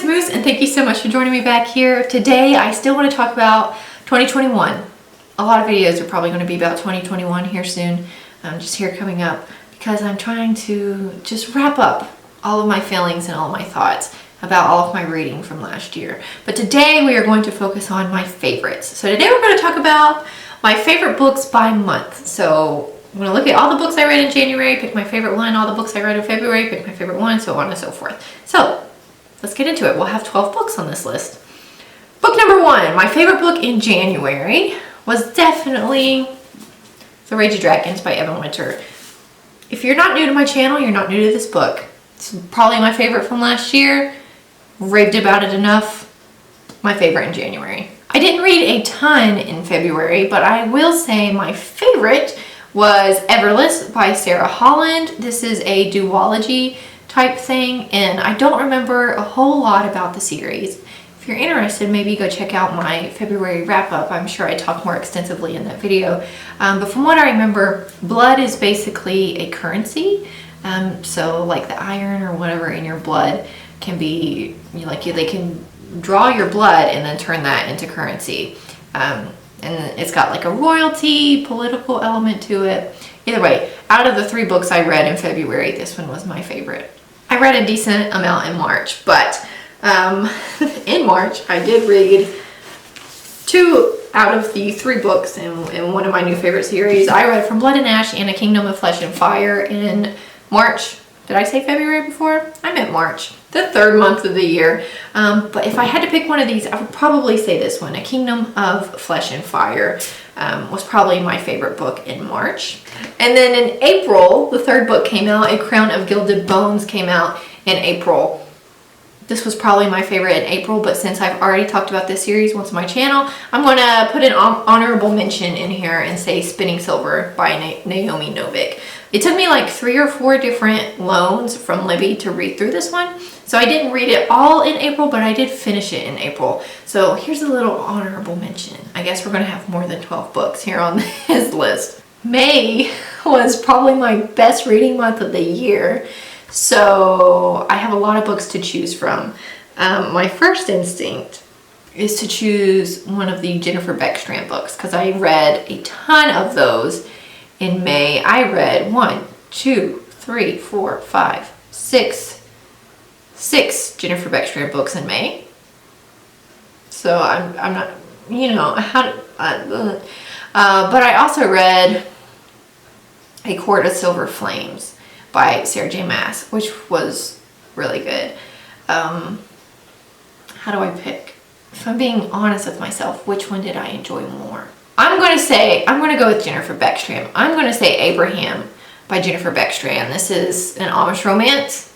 Moose, and thank you so much for joining me back here. Today, I still want to talk about 2021. A lot of videos are probably going to be about 2021 here soon, just here coming up, because I'm trying to just wrap up all of my feelings and all of my thoughts about all of my reading from last year. But today, we are going to focus on my favorites. So today, we're going to talk about my favorite books by month. So I'm going to look at all the books I read in January, pick my favorite one, all the books I read in February, pick my favorite one, so on and so forth. So let's get into it. We'll have 12 books on this list. Book number 1, my favorite book in January was definitely The Rage of Dragons by Evan Winter. If you're not new to my channel, you're not new to this book. It's probably my favorite from last year. Raved about it enough. My favorite in January. I didn't read a ton in February, but I will say my favorite was Everless by Sarah Holland. This is a duology type thing, and I don't remember a whole lot about the series. If you're interested, maybe go check out my February wrap-up. I'm sure I talk more extensively in that video. But from what I remember, blood is basically a currency. So like the iron or whatever in your blood can be, they can draw your blood and then turn that into currency. And it's got like a royalty, political element to it. Either way, out of the 3 books I read in February, this one was my favorite. I read a decent amount in March, but in March I did read 2 out of the 3 books in one of my new favorite series. I read From Blood and Ash and A Kingdom of Flesh and Fire in March. Did I say February before? I meant March, the 3rd month of the year. But if I had to pick one of these, I would probably say this one, A Kingdom of Flesh and Fire, was probably my favorite book in March. And then in April, the 3rd book came out, A Crown of Gilded Bones came out in April. This was probably my favorite in April, but since I've already talked about this series once on my channel, I'm going to put an honorable mention in here and say Spinning Silver by Naomi Novik. It took me like 3 or 4 different loans from Libby to read through this one. So I didn't read it all in April, but I did finish it in April. So here's a little honorable mention. I guess we're going to have more than 12 books here on this list. May was probably my best reading month of the year. So I have a lot of books to choose from. My first instinct is to choose one of the Jennifer Beckstrand books because I read a ton of those in May. I read 6 Jennifer Beckstrand books in May. So I'm not, but I also read A Court of Silver Flames by Sarah J. Maas, which was really good. How do I pick? If I'm being honest with myself, which one did I enjoy more? I'm going to go with Jennifer Beckstrand. I'm going to say Abraham by Jennifer Beckstrand. This is an Amish romance.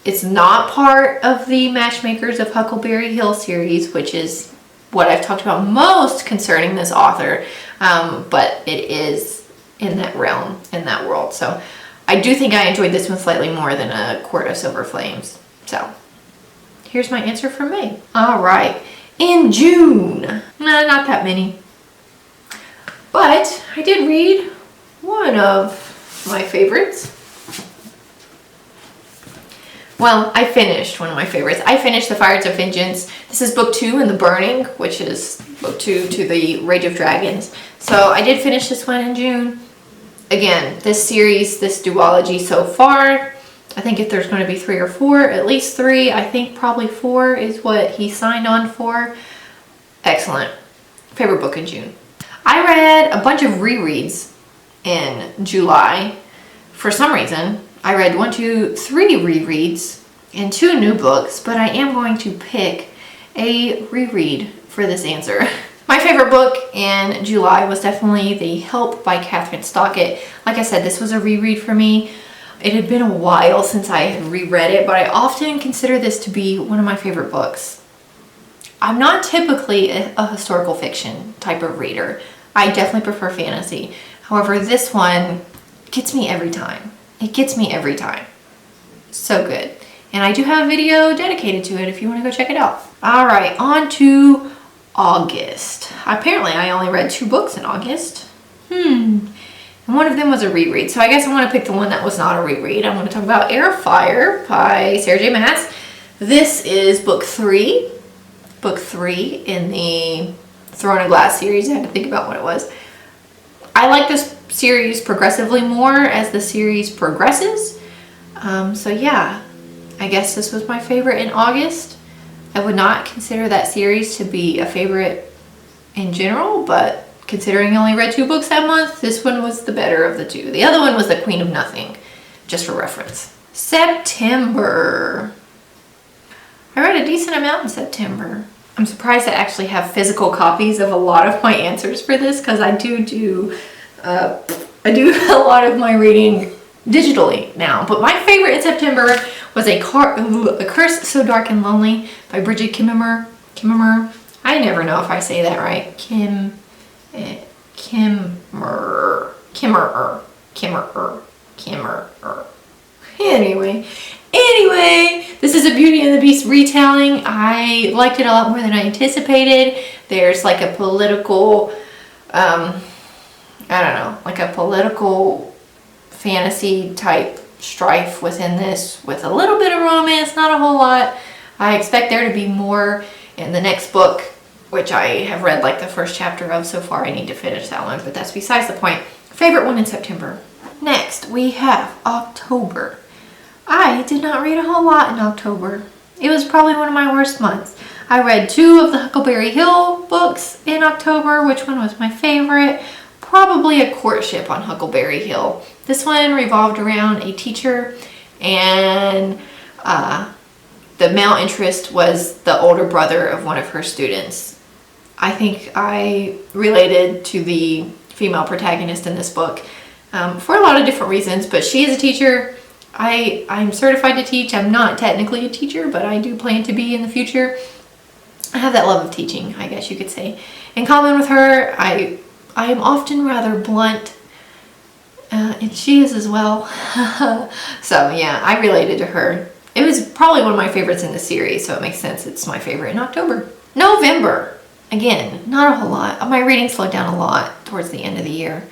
It's not part of the Matchmakers of Huckleberry Hill series, which is what I've talked about most concerning this author, but it is in that realm, in that world. So I do think I enjoyed this one slightly more than A Court of Silver Flames. So here's my answer for May. All right, in June, not that many, but I did read one of my favorites. Well, I finished one of my favorites. I finished The Fires of Vengeance. This is book 2 in The Burning, which is book 2 to The Rage of Dragons. So I did finish this one in June. Again, this series, this duology so far, I think if there's going to be 3 or 4, at least 3. I think probably 4 is what he signed on for. Excellent. Favorite book in June. I read a bunch of rereads in July. For some reason, I read 3 rereads and 2 new books, but I am going to pick a reread for this answer. My favorite book in July was definitely The Help by Kathryn Stockett. Like I said, this was a reread for me. It had been a while since I had reread it, but I often consider this to be one of my favorite books. I'm not typically a historical fiction type of reader. I definitely prefer fantasy. However, this one gets me every time. It gets me every time. So good. And I do have a video dedicated to it if you want to go check it out. All right, on to August. Apparently, I only read 2 books in August. And one of them was a reread. So I guess I want to pick the one that was not a reread. I want to talk about Air of Fire by Sarah J. Maas. This is book 3. Book 3 in the Throne of Glass series. I had to think about what it was. I like this series progressively more as the series progresses. So yeah, I guess this was my favorite in August. I would not consider that series to be a favorite in general, but considering I only read 2 books that month, this one was the better of the 2. The other one was The Queen of Nothing, just for reference. September. I read a decent amount in September. I'm surprised I actually have physical copies of a lot of my answers for this, because I do a lot of my reading digitally now. But my favorite in September was A Curse So Dark and Lonely by Brigid Kimmerer. I never know if I say that right. Kimmerer. Anyway, this is a Beauty and the Beast retelling. I liked it a lot more than I anticipated. There's like a political, like a political fantasy type strife within this, with a little bit of romance, not a whole lot. I expect there to be more in the next book, which I have read like the first chapter of so far. I need to finish that one, but that's besides the point. Favorite one in September. Next, we have October. I did not read a whole lot in October. It was probably one of my worst months. I read 2 of the Huckleberry Hill books in October. Which one was my favorite? Probably A Courtship on Huckleberry Hill. This one revolved around a teacher, and the male interest was the older brother of one of her students. I think I related to the female protagonist in this book for a lot of different reasons, but she is a teacher. I'm certified to teach. I'm not technically a teacher, but I do plan to be in the future. I have that love of teaching, I guess you could say. In common with her, I am often rather blunt, and she is as well. So yeah, I related to her. It was probably one of my favorites in the series, so it makes sense it's my favorite in October. November. Again, not a whole lot. My reading slowed down a lot towards the end of the year.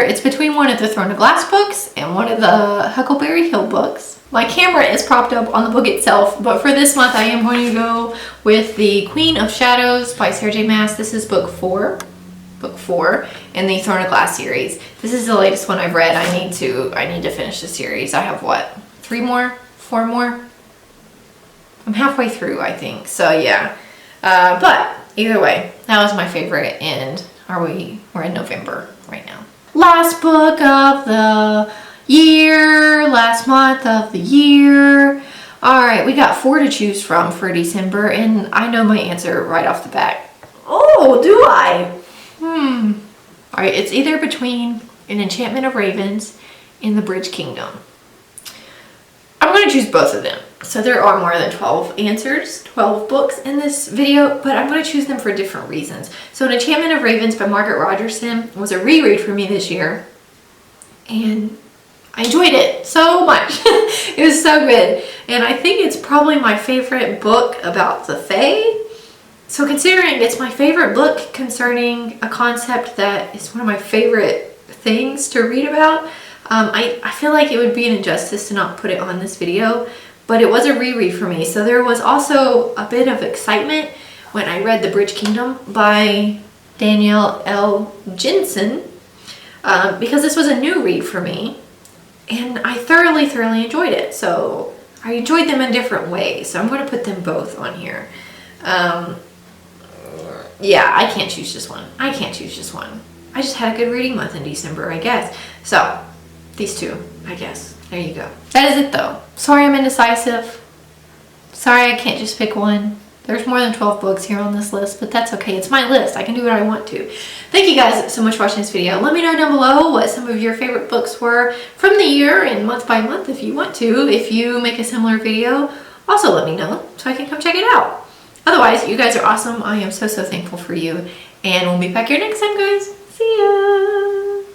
It's between one of the Throne of Glass books and one of the Huckleberry Hill books. My camera is propped up on the book itself, but for this month I am going to go with The Queen of Shadows by Sarah J. Maas. This is book 4 in the Throne of Glass series. This is the latest one I've read. I need to finish the series. I have what, 3 more? 4 more? I'm halfway through, I think. So yeah. But either way, that was my favorite, and we're in November right now. Last book of the year, last month of the year. All right, we got 4 to choose from for December, and I know my answer right off the bat. Oh, do I? All right, it's either between An Enchantment of Ravens and The Bridge Kingdom. I'm going to choose both of them. So there are more than 12 answers, 12 books in this video, but I'm going to choose them for different reasons. So An Enchantment of Ravens by Margaret Rogerson was a reread for me this year, and I enjoyed it so much. It was so good, and I think it's probably my favorite book about the Fae. So considering it's my favorite book concerning a concept that is one of my favorite things to read about, I feel like it would be an injustice to not put it on this video, but it was a reread for me. So there was also a bit of excitement when I read The Bridge Kingdom by Danielle L. Jensen, because this was a new read for me, and I thoroughly enjoyed it. So I enjoyed them in different ways, so I'm going to put them both on here. Yeah, I can't choose just one. I just had a good reading month in December, I guess. So these 2, I guess. There you go. That is it though. Sorry I'm indecisive. Sorry I can't just pick one. There's more than 12 books here on this list, but that's okay. It's my list. I can do what I want to. Thank you guys so much for watching this video. Let me know down below what some of your favorite books were from the year and month by month if you want to. If you make a similar video, also let me know so I can come check it out. Otherwise, you guys are awesome. I am so thankful for you. And we'll be back here next time, guys. See ya!